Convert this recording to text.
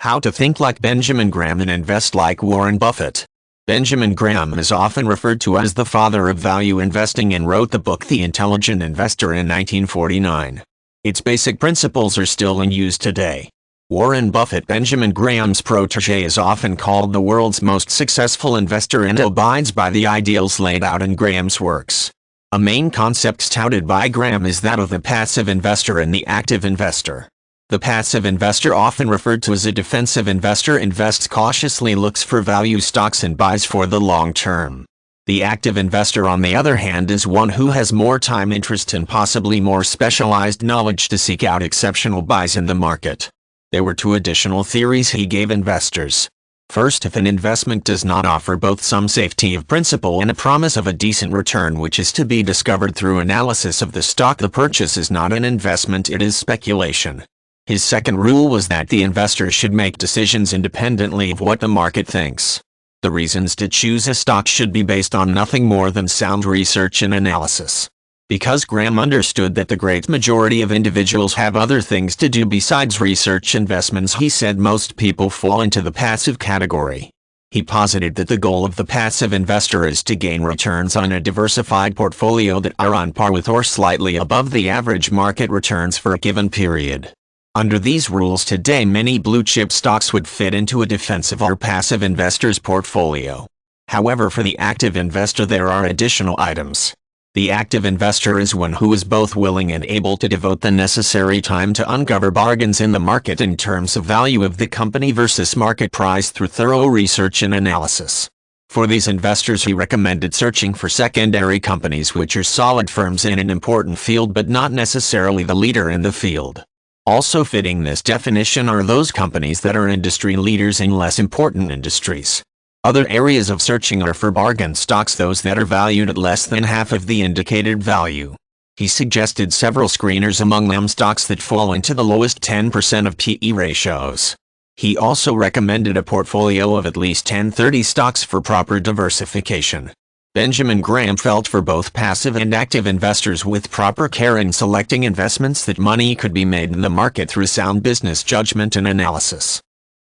How to think like Benjamin Graham and invest like Warren Buffett. Benjamin Graham is often referred to as the father of value investing and wrote the book The Intelligent Investor in 1949. Its basic principles are still in use today. Warren Buffett, Benjamin Graham's protege, is often called the world's most successful investor and abides by the ideals laid out in Graham's works. A main concept touted by Graham is that of the passive investor and the active investor. The passive investor, often referred to as a defensive investor, invests cautiously, looks for value stocks and buys for the long term. The active investor, on the other hand, is one who has more time, interest, and possibly more specialized knowledge to seek out exceptional buys in the market. There were two additional theories he gave investors. First, if an investment does not offer both some safety of principal and a promise of a decent return which is to be discovered through analysis of the stock, the purchase is not an investment, it is speculation. His second rule was that the investor should make decisions independently of what the market thinks. The reasons to choose a stock should be based on nothing more than sound research and analysis. Because Graham understood that the great majority of individuals have other things to do besides research investments, he said most people fall into the passive category. He posited that the goal of the passive investor is to gain returns on a diversified portfolio that are on par with or slightly above the average market returns for a given period. Under these rules today, many blue-chip stocks would fit into a defensive or passive investor's portfolio. However, for the active investor there are additional items. The active investor is one who is both willing and able to devote the necessary time to uncover bargains in the market in terms of value of the company versus market price through thorough research and analysis. For these investors, he recommended searching for secondary companies which are solid firms in an important field but not necessarily the leader in the field. Also fitting this definition are those companies that are industry leaders in less important industries. Other areas of searching are for bargain stocks, those that are valued at less than half of the indicated value. He suggested several screeners, among them stocks that fall into the lowest 10% of PE ratios. He also recommended a portfolio of at least 10-30 stocks for proper diversification. Benjamin Graham felt for both passive and active investors with proper care in selecting investments that money could be made in the market through sound business judgment and analysis.